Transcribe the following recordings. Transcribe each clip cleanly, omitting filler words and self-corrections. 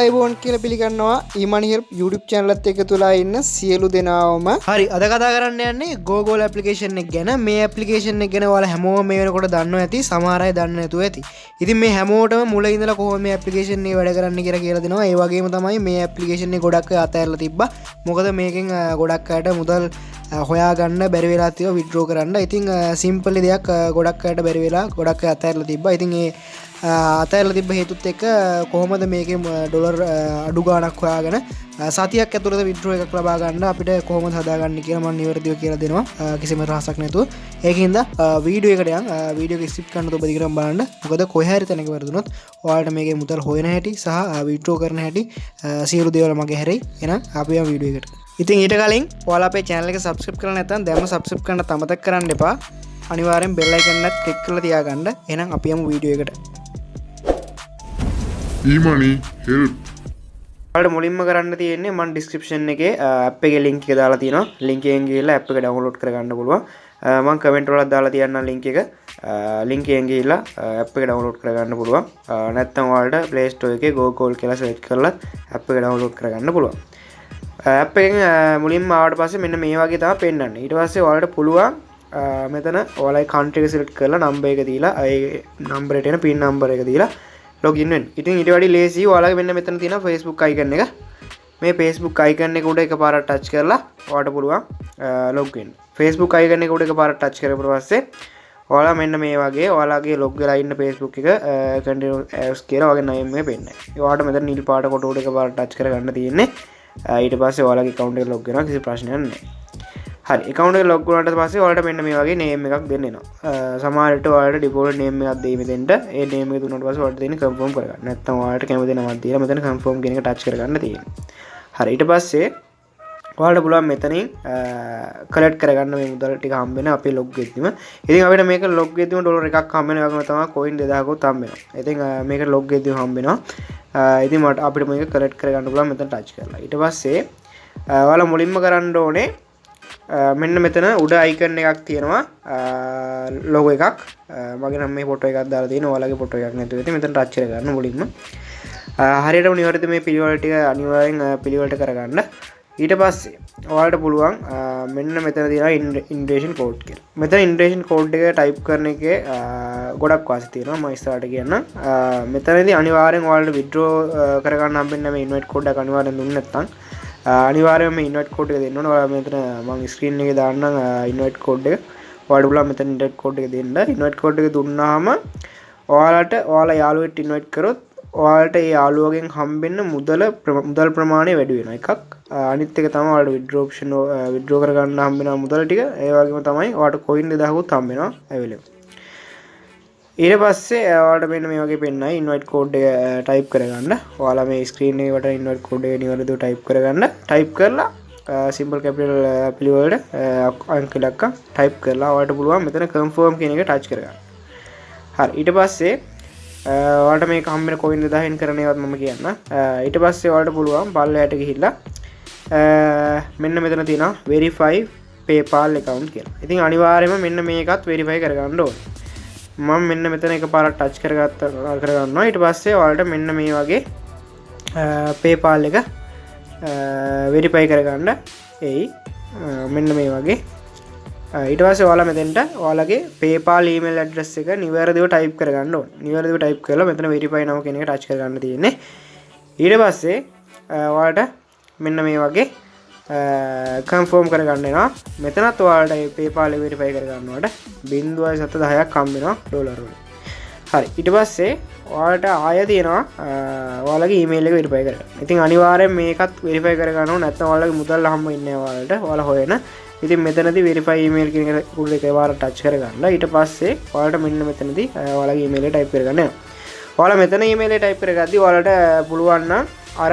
අයිබෝන් කියලා පිළිගන්නවා emoney help YouTube channel එකත් එක්ක තුලා ඉන්න සියලු දෙනාම. හරි අද කතා කරන්න යන්නේ Google application එක ගැන. මේ application එක ගැන ඔයාලා හැමෝම මේ වෙනකොට දන්නවා ඇති. සමහර අය දන්නේ නැතුව ඇති. ඉතින් මේ හැමෝටම මුල ඉඳලා කොහොමද මේ application එක වැඩ කරන්නේ කියලා දෙනවා. ඒ වගේම තමයි මේ application එක ගොඩක් අය අතහැරලා තිබ්බා. මොකද මේකෙන් ගොඩක් අයට මුදල් හොයාගන්න බැරි වෙලා තියෙනවා withdraw කරන්න. ඉතින් simple දෙයක් ගොඩක් අයට බැරි වෙලා ගොඩක් අය අතහැරලා තිබ්බා. ඉතින් ඒ අතහැරලා තිබ්බ හේතුත් එක්ක කොහොමද මේකේ ඩොලර් අඩු ගාණක් හොයාගෙන සතියක් ඇතුළත withdraw එකක් ලබා ගන්න අපිට කොහොමද හදාගන්නේ කියලා මම නිවැරදිව කියලා දෙනවා කිසිම රහසක් නැතුව. ඒකින්ද වීඩියෝ එකට යන් වීඩියෝ එක ස්කිප් කරන්න ඔබ දිගටම බලන්න. මොකද කොහේ හරි තැනක වැරදුනොත් ඔයාලට මේකේ මුදල් හොයන හැටි සහ withdraw කරන හැටි සියලු දේවල් මගේ හැරෙයි. එහෙනම් අපි යමු වීඩියෝ එකට. ඉතින් ඊට කලින් ඔයාලා අපේ channel එක subscribe කරලා නැත්නම් දැන්ම subscribe කරන්න අමතක කරන්න එපා. අනිවාර්යෙන් bell icon එකත් click කරලා තියාගන්න. එහෙනම් අපි යමු වීඩියෝ එකට. emoney help ඔයාලට මුලින්ම කරන්න තියෙන්නේ මම description එකේ app එකේ link එක දාලා තියෙනවා. link එකෙන් ගිහලා app එක download කරගන්න පුළුවන්. මම comment වලත් දාලා තියන්නම් link එක. link එකෙන් ගිහලා app එක download කරගන්න පුළුවන්. නැත්නම් ඔයාලට Play Store එකේ Google කියලා search කරලා app එක download කරගන්න පුළුවන්. app එකෙන් මුලින්ම ආවට පස්සේ මෙන්න මේ වගේ තමයි පෙන්නන්නේ. ඊට පස්සේ ඔයාලට පුළුවන් මෙතන ඔයාලගේ country එක select කරලා number එක දීලා ඒ number එකට එන pin number එක දීලා login වෙන්න. ඉතින් ඊට වඩා ලේසි ඔයාලගේ මෙන්න මෙතන තියෙන Facebook icon එක. මේ Facebook icon එක උඩ එකපාරට touch කරලා ඔයාලට පුළුවන් log වෙන්න. Facebook icon එක උඩ එකපාරට touch කරපුවාට පස්සේ ඔයාලා මෙන්න මේ වගේ ඔයාලගේ log වෙලා ඉන්න Facebook එක continue as කියලා වගේ name එක පෙන්නයි. ඔයාලට මෙතන නිල් පාට කොට උඩ එකපාරට touch කරගන්න තියෙන්නේ. ඊට පස්සේ ඔයාලගේ account එක log වෙනවා කිසි ප්‍රශ්නයක් නැහැ. හරි account එක log වුණාට පස්සේ ඔයාලට මෙන්න මේ වගේ name එකක් දෙන්න එනවා. සමහර විට ඔයාලට default name එකක් දෙයි මෙතෙන්ට. ඒ name එක දුන්නාට පස්සේ ඔයාලට දෙන්නේ confirm කරගන්න. නැත්නම් ඔයාලට කැමති නමක් දීලා මෙතන confirm කියන එක touch කරගන්න තියෙනවා. හරි ඊට පස්සේ ඔයාලට පුළුවන් මෙතනින් collect කරගන්න මේ මුදල් ටික හම්බ වෙන අපේ log එකෙදිම. ඉතින් අපිට මේක log එකෙදිම ඩොලර් එකක් හම්බ වෙන වගේම තමයි coin 2000කුත් හම්බ වෙනවා. ඉතින් මේක log එකෙදිම හම්බ වෙනවා. ඉතින් මට අපිට මේක collect කරගන්න පුළුවන් මෙතන touch කරලා. ඊට පස්සේ ඔයාලා මුලින්ම කරන්න ඕනේ මෙන්න මෙතන උඩ icon එකක් තියෙනවා logo එකක්. මගේ නම් මේ ෆොටෝ එකක් දාලා තියෙනවා. ඔයාලගේ ෆොටෝ එකක් නැතුව ඉතින් මෙතන touch කරගන්න මුලින්ම. හරියටම නිවැරදිව මේ පිළිවෙල ටික අනිවාර්යෙන් පිළිවෙලට කරගන්න. ඊට පස්සේ ඔයාලට පුළුවන් මෙන්න මෙතන තියෙනවා invitation code කියලා. මෙතන invitation code එක type කරන එකේ ගොඩක් වාසි තියෙනවා. මම ඉස්සරහට කියන්නම්. මෙතනදී අනිවාර්යෙන් ඔයාලට withdraw කරගන්න හම්බෙන්නේ මේ invite code එක අනිවාර්යෙන් දුන්නේ නැත්නම් අනිවාර්යයෙන්ම invite code එක දෙන්න ඕනේ. ඔයාලා මෙතන මම screen එකේ දාන්නම් invite code එක. ඔයාලට පුළුවන් මෙතන invite code එක දෙන්න. invite code එක දුන්නාම ඔයාලට ඔයාලා යාළුවෙක් invite කරොත් ඔයාලට ඒ යාළුවගෙන් හම්බෙන්න මුදල් ප්‍රමාණය වැඩි වෙනවා එකක්. අනිත් එක තමයි ඔයාලට withdraw option withdraw කරගන්න හම්බෙන මුදල් ටික. ඒ වගේම තමයි ඔයාලට coin 2000කුත් හම්බ වෙනවා available. ඊට පස්සේ ඔයාලට මෙන්න මේ වගේ පෙන්නයි invite code එක type කරගන්න. ඔයාලා මේ screen එකේ වට invite code එක නිවැරදිව type කරගන්න. type කරලා simple capital පිළිවෙලට අංක ඉලක්ක type කරලා ඔයාලට පුළුවන් මෙතන confirm කියන එක touch කරගන්න. හරි ඊට පස්සේ ඔයාලට මේක හම්බෙන coin 2000න් කරන ඒවත් මම කියන්න. ඊට පස්සේ ඔයාලට පුළුවන් පල්ලයට ගිහිල්ලා මෙන්න මෙතන තියෙනවා verify PayPal account කියලා. ඉතින් අනිවාර්යයෙන්ම මෙන්න මේකත් verify කරගන්න ඕනේ. මම මෙන්න මෙතන එකපාරක් touch කරගන්නවා. ඊට පස්සේ ඔයාලට මෙන්න මේ වගේ PayPal එක verify කරගන්න එයි. මෙන්න මේ වගේ. ඊට පස්සේ ඔයාලා මෙතෙන්ට ඔයාලගේ PayPal email address එක නිවැරදිව type කරගන්න ඕනේ. නිවැරදිව type කරලා මෙතන verify now කියන එක touch කරගන්න තියෙන්නේ. ඊට පස්සේ ඔයාලට මෙන්න මේ වගේ confirm කරගන්න වෙනවා. මෙතනත් ඔයාලට PayPal එක verify කරගන්නවට 0.10ක් හම්බ වෙනවා ඩොලර් වලින්. හරි ඊට පස්සේ ඔයාලට ආය තියෙනවා ඔයාලගේ email එක verify කරගන්න. ඉතින් අනිවාර්යෙන් මේකත් verify කරගන්න ඕන නැත්නම් ඔයාලගේ මුදල් හම්බ වෙන්නේ ඔයාලට. ඔයාලා හොයන. ඉතින් මෙතනදී verify email කියන එක උඩ එකපාරට touch කරගන්න. ඊට පස්සේ ඔයාලට මෙන්න මෙතනදී ඔයාලගේ email එක type කරගන්න වෙනවා. ඔයාලා මෙතන email එක type කරගද්දී ඔයාලට පුළුවන් නම් අර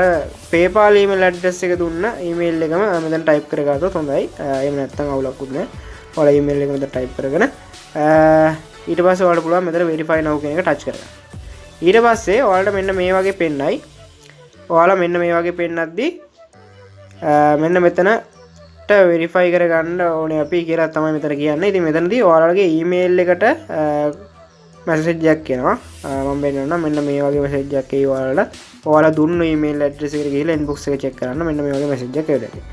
PayPal email address එක දුන්න email එකම මෙතන type කරගත්තොත් හොඳයි. එහෙම නැත්නම් අවුලක්වත් නැහැ. ඔයාලා email එක මෙතන type කරගෙන ඊට පස්සේ ඔයාලට පුළුවන් මෙතන verify now කියන එක touch කරගන්න. ඊට පස්සේ ඔයාලට මෙන්න මේ වගේ පෙන්නයි. ඔයාලා මෙන්න මේ වගේ පෙන්නද්දී මෙන්න මෙතනට verify කරගන්න ඕනේ අපි කියලා තමයි මෙතන කියන්නේ. ඉතින් මෙතනදී ඔයාලගේ email එකට මැසේජ් එකක් එනවා. මම බෙන්නනවා මෙන්න මේ වගේ මැසේජ් එකක් ඒ ඔයාලා දුන්න ඊමේල් ඇඩ්‍රස් එකට ගිහලා ඉන්බොක්ස් එක චෙක් කරන්න. මෙන්න මේ වගේ මැසේජ් එකක් එවලා.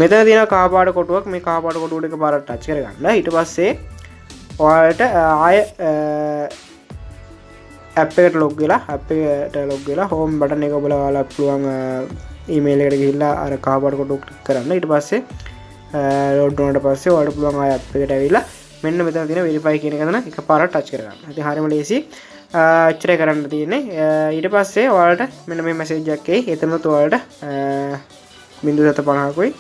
මෙතන තියෙන කහපාට කොටුවක් මේ කහපාට කොටුවට එකපාරට ටච් කරගන්න. ඊට පස්සේ ඔයාලට ආය ඇප් එකට ලොග් වෙලා හෝම් බටන් එක ඔබලා ඔයාලා පුළුවන් ඊමේල් එකට ගිහිල්ලා අර කහපාට කොටුව ක්ලික් කරන්න. ඊට පස්සේ ලෝඩ් වුණාට පස්සේ ඔයාලට පුළුවන් ආය ඇප් එකට ඇවිල්ලා මෙන්න මෙතන තියෙන වෙරිෆයි කියන එක තමයි එකපාරට ටච් කරගන්න. ඉතින් හරියම ලේසි. එච්චරයි කරන්න තියෙන්නේ. ඊට පස්සේ ඔයාලට මෙන්න මේ මැසේජ් එකක් එයි. එතනත් ඔයාලට 0.50කුයි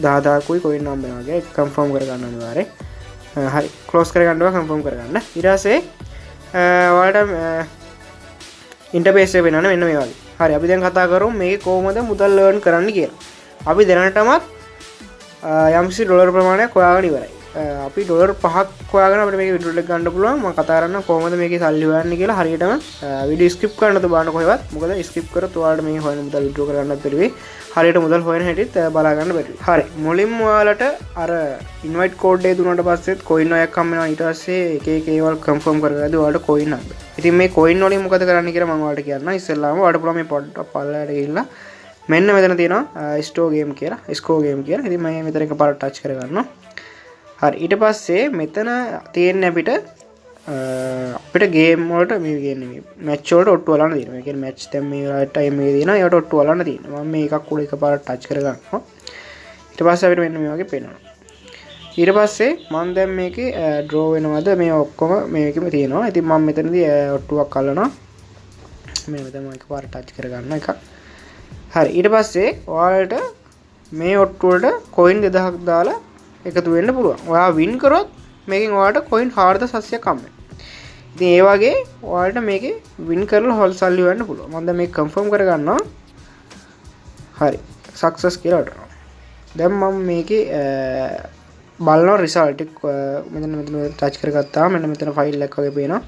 10,000කුයි කොයින් නම් වෙනවා වගේ කන්ෆර්ම් කරගන්න අනිවාර්යයෙන්. හරි ක්ලෝස් කරගන්නවා කන්ෆර්ම් කරගන්න. ඊට පස්සේ ඔයාලට ඉන්ටර්ෆේස් එක වෙනවනේ මෙන්න මේ වගේ. හරි අපි දැන් කතා කරමු මේකේ කොහොමද මුදල් earn කරන්න කියලා. අපි දැනටමත් යම්කිසි ඩොලර් ප්‍රමාණයක් හොයාගෙන ඉවරයි. අපි ඩොලර් 5ක් හොයාගෙන අපිට මේක විඩ්‍රෝ එක ගන්න පුළුවන්. මම කතා කරන්න කොහොමද මේකේ සල්ලි හොයන්නේ කියලා හරියටම වීඩියෝ ස්කිප් කරන්න තු බලන්න කොහෙවත්. මොකද ස්කිප් කරොත් ඔයාලට මේ හොයන මුදල් විඩ්‍රෝ කරගන්නත් බැරි වෙයි. හරියට මුදල් හොයන හැටිත් බලා ගන්න බැරි වෙයි. හරි මුලින්ම ඔයාලට අර ඉන්වයිට් කෝඩ් එක දුන්නාට පස්සෙත් කොයින් එකක් හම්බ වෙනවා. ඊට පස්සේ එක එක ඒවල් කන්ෆර්ම් කරගද්දී ඔයාලට කොයින් හම්බ වෙනවා. ඉතින් මේ කොයින් වලින් මොකද කරන්න කියලා මම ඔයාලට කියන්නම්. ඉස්සෙල්ලාම ඔයාලට පුළුවන් මේ පොඩ්ඩක් පල්ලයට ගිහිල්ලා මෙන්න මෙතන තියෙනවා ස්ටෝ ගේම් කියලා. ස්කෝ ගේම් කියලා. ඉතින් මම මෙතන එකපාරට ටච් කරගන්නවා. හරි ඊට පස්සේ මෙතන තියෙන්නේ අපිට ගේම් වලට මේ කියන්නේ මැච් වලට ඔට්ටු වලන්න තියෙනවා. ඒ කියන්නේ මැච් දැන් මේ වෙලාවට ටයිම් එකේ තියෙනවා. ඒකට ඔට්ටු වලන්න තියෙනවා. මම මේකක් උඩ එකපාරට ටච් කරගන්නවා. ඊට පස්සේ අපිට මෙන්න මේ වගේ පේනවා. ඊට පස්සේ මම දැන් මේකේ ඩ්‍රෝ වෙනවද මේ ඔක්කොම මේකෙම තියෙනවා. ඉතින් මම මෙතනදී ඔට්ටුවක් අල්ලනවා. මේ මෙතන මම එකපාරට ටච් කරගන්න එකක්. හරි ඊට පස්සේ ඔයාලට මේ ඔට්ටු වලට කොයින් 2000ක් දාලා එකතු වෙන්න පුළුවන්. ඔයා වින් කරොත් මේකෙන් ඔයාලට කොයින් 4700ක් හම්බ වෙනවා. ඉතින් ඒ වගේ ඔයාලට මේකේ වින් කරලා හොල් සල්ලි හොයන්න පුළුවන්. මම දැන් මේක කන්ෆර්ම් කරගන්නවා. හරි සක්සස් කියලා වටනවා. දැන් මම මේකේ බලනවා රිසල්ට් එක මෙතන ටච් කරගත්තාම මෙන්න මෙතන ෆයිල් එකක් වගේ පේනවා.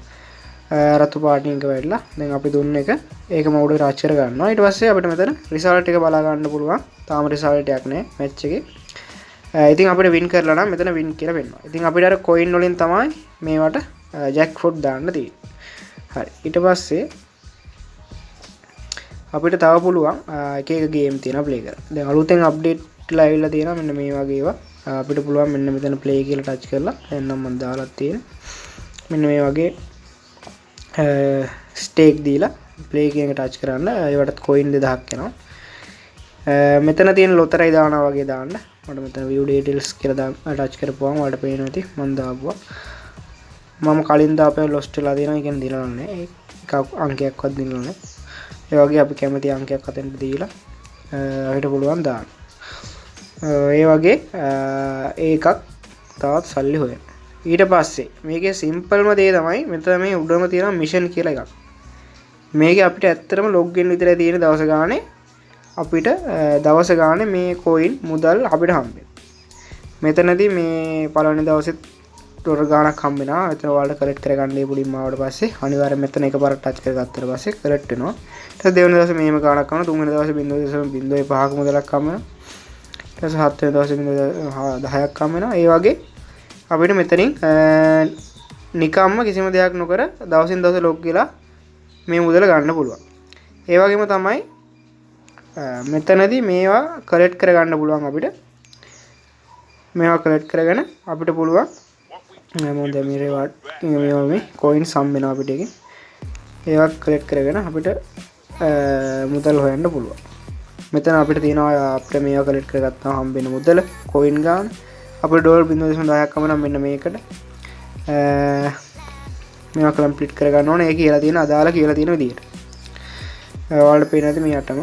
රතු පාටින් එක වැටලා දැන් අපි දුන්න එක ඒකම උඩ ටච් කරගන්නවා. ඊට පස්සේ අපිට මෙතන රිසල්ට් එක බලා ගන්න පුළුවන්. තාම රිසල්ට් එකක් නැහැ මැච් එකේ. ඉතින් අපිට වින් කරලා නම් මෙතන වින් කියලා වෙනවා. ඉතින් අපිට අර කොයින් වලින් තමයි මේවට ජැක්පොට් දාන්න තියෙන්නේ. හරි ඊට පස්සේ අපිට තව පුළුවන් එක එක ගේම් තියෙනවා ප්ලේ කරන්න. දැන් අලුතෙන් අප්ඩේට් වෙලා ඇවිල්ලා තියෙනවා මෙන්න මේ වගේ ඒවා. අපිට පුළුවන් මෙන්න මෙතන ප්ලේ කියලා ටච් කරලා දැන් නම් මම දාලා තියෙන මෙන්න මේ වගේ ස්ටේක් දීලා ප්ලේ කියන එක ටච් කරන්න. ඒවට කොයින් 2000ක් එනවා. මෙතන තියෙන ලොතරැයි දානවා වගේ දාන්න. මට මෙතන view details කියලා ටච් කරපුවම ඔයාලට පේනවා ඇති මම දාපුවා. මම කලින් දාපේ lost වෙලා තියෙනවා. ඒ කියන්නේ දිනලා නැහැ. ඒක අංකයක්වත් දිනලා නැහැ. ඒ වගේ අපි කැමති අංකයක් අතෙන් දීලා අපිට පුළුවන් දාන්න. ඒ වගේ ඒකක් තවත් සල්ලි හොයන්න. ඊට පස්සේ මේකේ සිම්පල්ම දේ තමයි මෙතන මේ උඩම තියෙන මිෂන් කියලා එකක්. මේකේ අපිට ඇත්තටම ලොග් ඉන් විතරයි තියෙන දවස ගානේ අපිට දවස ගානේ මේ කොයින් මුදල් අපිට හම්බෙනවා. මෙතනදී මේ පළවෙනි දවසෙත් ඩොලර් ගාණක් හම්බ වෙනවා. එතන ඔයාලට කලෙක්ට් කරගන්න පුලින්ම ආවට පස්සේ අනිවාර්යයෙන් මෙතන එකපාරට ටච් කරගත්තාට පස්සේ කලෙක්ට් වෙනවා. ඊට පස්සේ දෙවෙනි දවසේ මේම ගාණක් කරනවා. තුන්වෙනි දවසේ 0.05ක මුදලක් හම්බ වෙනවා. ඊට පස්සේ හත්වෙනි දවසේ 10ක් හම්බ වෙනවා. ඒ වගේ අපිට මෙතනින් නිකම්ම කිසිම දෙයක් නොකර දවසින් දවස ලොග් වෙලා මේ මුදල ගන්න පුළුවන්. ඒ වගේම තමයි මෙතනදී මේවා කලෙක්ට් කරගන්න පුළුවන් අපිට. මේවා කලෙක්ට් කරගෙන අපිට පුළුවන් මොකද මේ රිවාඩ් මේවා මේ කොයින්ස් හම්බ වෙනවා අපිට එකෙන්. ඒවා කලෙක්ට් කරගෙන අපිට මුදල් හොයන්න පුළුවන්. මෙතන අපිට තියෙනවා අපිට මේවා කලෙක්ට් කරගත්තාම හම්බ වෙන මුදල කොයින් ගන්න. අපිට ඩොලර් 0.10ක් කම නම් මෙන්න මේකට මේවා කම්ප්ලීට් කරගන්න ඕනේ. ඒ කියලා තියෙන අදාළ කියලා තියෙන විදිහට. ඔයාලට පේන ඇති මේ අටම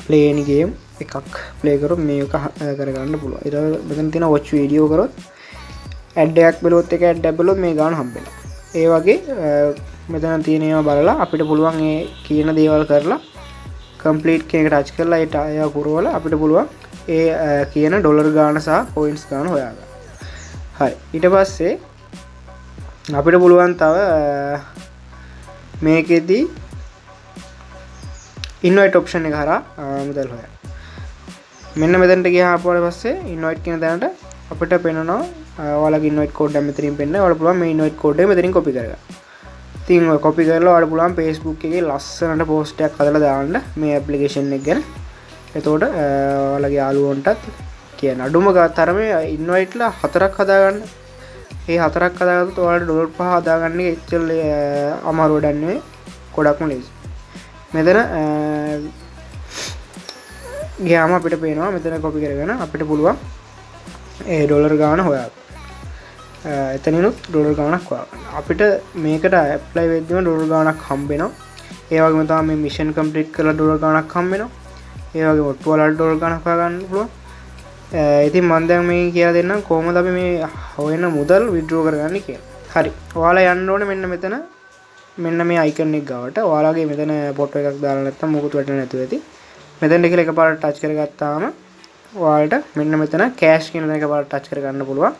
play any game එකක් play කරොත් මේක කරගන්න පුළුවන්. ඊට මෙතන තියෙන watch video කරොත් ad එකක් බලුවොත් එක ad බලුවොත් මේ ගාන හම්බෙනවා. ඒ වගේ මෙතන තියෙන ඒවා බලලා අපිට පුළුවන් ඒ කියන දේවල් කරලා complete කියන එක ටච් කරලා ඒව පුරවලා අපිට පුළුවන් ඒ කියන ඩොලර් ගාන සහ කොයින්ස් ගාන හොයාගන්න. හරි ඊට පස්සේ අපිට පුළුවන් තව මේකෙදී ඉන්වයිට් ඔප්ෂන් එක හරහා මුදල් හොයන්න. මෙන්න මෙතනට ගියාම පස්සේ ඉන්වයිට් කියන තැනට අපිට පෙන්නනවා ඔයාලගේ ඉන්වයිට් කෝඩ් එක මෙතනින් පෙන්නනවා. ඔයාලට පුළුවන් මේ ඉන්වයිට් කෝඩ් එක මෙතනින් කොපි කරගන්න. ඉතින් ඔය කොපි කරලා ඔයාලට පුළුවන් Facebook එකේ ලස්සනට පෝස්ට් එකක් හදලා දාන්න මේ ඇප්ලිකේෂන් එක ගැන. එතකොට ඔයාලගේ යාළුවන්ටත් කියන අඩුම තරමේ ඉන්වයිට්ලා 4ක් හදාගන්න. මේ 4ක් හදාගත්තොත් ඔයාලට ඩොලර් 5 හදාගන්න එක එච්චර අමාරු වැඩක් නෙවෙයි. ගොඩක්ම ලේසි. මෙතන ගියාම අපිට පේනවා මෙතන කොපි කරගෙන අපිට පුළුවන් ඒ ඩොලර් ගාන හොයාගන්න. එතනිනුත් ඩොලර් ගානක් හොයාගන්න. අපිට මේකට ඇප්ලයි වෙද්දිම ඩොලර් ගානක් හම්බ වෙනවා. ඒ වගේම තමයි මේ මිෂන් කම්ප්ලීට් කරලා ඩොලර් ගානක් හම්බ වෙනවා. ඒ වගේම ඔට්ටු වලට ඩොලර් ගානක් හොයාගන්න පුළුවන්. ඉතින් මම දැන් මේ කියලා දෙන්නම් කොහොමද අපි මේ හොයන මුදල් විත්ඩ්‍රෝ කරගන්නේ කියලා. හරි. ඔයාලා යන්න ඕනේ මෙන්න මෙතන. මෙන්න මේ අයිකන් එක ගාවට. ඔයාලගේ මෙතන ෆොටෝ එකක් දාලා නැත්නම් මොකුත් වැටෙන්නේ නැතුව ඇති. මෙතෙන්ට කියලා එකපාරට ටච් කරගත්තාම ඔයාලට මෙන්න මෙතන කෑෂ් කියන දේ එකපාරට ටච් කරගන්න පුළුවන්.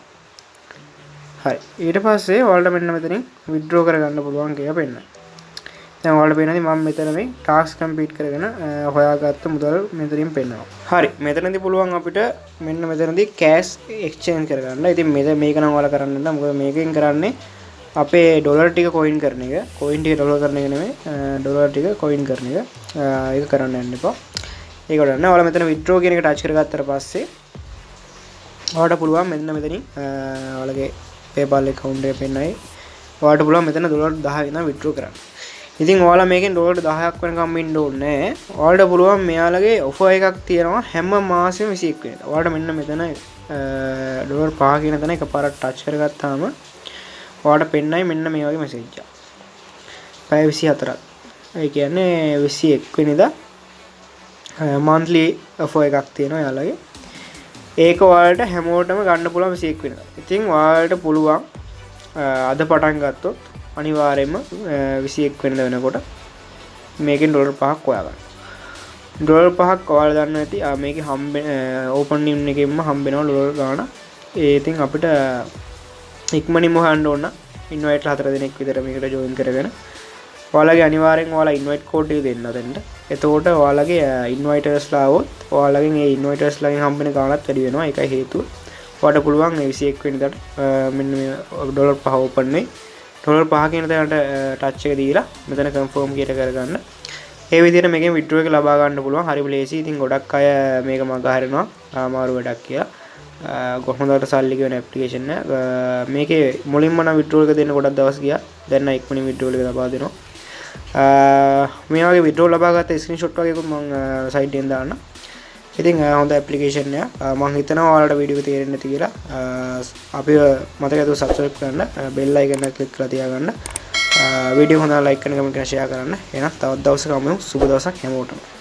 හරි. ඊට පස්සේ ඔයාලට මෙන්න මෙතනින් විත්ඩ්‍රෝ කරගන්න පුළුවන් කියලා පෙන්නනවා. දැන් ඔයාලට පේනවාද මම මෙතන මේ ටාස්ක් කම්ප්ලීට් කරගෙන හොයාගත්ත මුදල් මෙතනින් පෙන්නනවා. හරි. මෙතනදී පුළුවන් අපිට මෙන්න මෙතනදී කෑෂ් එක්ස්චේන්ජ් කරගන්න. ඉතින් මේක නම් ඔයාලා කරන්න නෑ. මොකද මේකෙන් කරන්නේ අපේ ඩොලර් ටික කොයින් කරන එක. කොයින් ටික ඩොලර් කරන එක නෙමෙයි. ඩොලර් ටික කොයින් කරන එක. ඒක කරන්න යන්න එපා. ඒක කරන්න. ඔයාලා මෙතන විත්ඩ්‍රෝ කියන එක ටච් කරගත්තට පස්සේ ඔයාලට පුළුවන් මෙන්න මෙතනින් ඔයාලගේ PayPal account එක පෙන්නයි. ඔයාලට පුළුවන් මෙතන ඩොලර් 10 ඉඳන් විත්ඩ්‍රෝ කරන්න. ඉතින් ඔයාලා මේකෙන් ඩොලර් 10ක් වෙනකම් ඉන්න ඕනේ නැහැ. ඔයාලට පුළුවන් මෙයාලගේ ඔෆර් එකක් තියෙනවා හැම මාසෙම 21 වෙනිදා. ඔයාලට මෙන්න මෙතන ඩොලර් 5 කියන තැන එකපාරට ටච් කරගත්තාම ඔයාලට පෙන්නයි මෙන්න මේ වගේ මැසේජ් එකක්. පැය 24ක්. ඒ කියන්නේ 21 වෙනිදා monthly offer එකක් තියෙනවා යාළුවගේ. ඒක ඔයාලට හැමෝටම ගන්න පුළුවන් 21 වෙනිදා. ඉතින් ඔයාලට පුළුවන් අද පටන් ගත්තොත් අනිවාර්යයෙන්ම 21 වෙනිදා වෙනකොට මේකෙන් ඩොලර් 5ක් හොයාගන්න. ඩොලර් 5ක් ඔයාලා දන්නවා ඇති මේකේ ඕපන් නිම් එකෙන්ම හම්බෙනවා ඩොලර් ගාණ. ඒ ඉතින් අපිට ඉක්මනින්ම හොයන්න ඕන. ඉන්වයිට් 4 දෙනෙක් විතර මේකට ජොයින් කරගෙන ඔයාලගේ අනිවාර්යෙන් ඔයාලා ඉන්වයිට් කෝඩ් එක දෙන්න දෙන්න. එතකොට ඔයාලගේ ඉන්වයිටර්ස්ලා આવොත් ඔයාලගෙන් ඒ ඉන්වයිටර්ස්ලාගෙන් හම්බෙන ගාණත් වැඩි වෙනවා. ඒකයි හේතුව. ඔයාලට පුළුවන් 21 වෙනිදාට මෙන්න මේ ඩොලර් 5 ඕපන් වෙයි. ඩොලර් 5 කියන තැනට ටච් එක දීලා මෙතන කන්ෆර්ම් කීයට කරගන්න. ඒ විදිහට මේකෙන් විත්ඩ්‍රෝ එක ලබා ගන්න පුළුවන්. හරි ලේසි. ඉතින් ගොඩක් අය මේක මග හරිනවා. අමාරු වැඩක් කියලා. කොහොමදට සල්ලි කියන ඇප්ලිකේෂන් එක. මේකේ මුලින්ම නම් විත්ඩ්‍රෝ එක දෙන්න ගොඩක් දවස් ගියා. දැන් නම් ඉක්මනින් විත්ඩ්‍රෝ එක ලබා දෙනවා. මේ වගේ විත්ඩ්‍රෝ ලබා ගත්ත ස්ක්‍රීන්ෂොට් වගේකුත් මම සයිට් එකෙන් දාන්න. ඉතින් හොඳ ඇප්ලිකේෂන් එක. මම හිතනවා ඔයාලට වීඩියෝ එක තේරෙන්නේ නැති කියලා. අපි මතක ඇතුව සබ්ස්ක්‍රයිබ් කරන්න, බෙල් අයිකන් එක ක්ලික් කරලා තියාගන්න. වීඩියෝ හොඳ ලයික් කරන කමෙන්ට් කරන ෂෙයා කරන්න. එහෙනම් තවත් දවසක සුබ දවසක් හැමෝටම.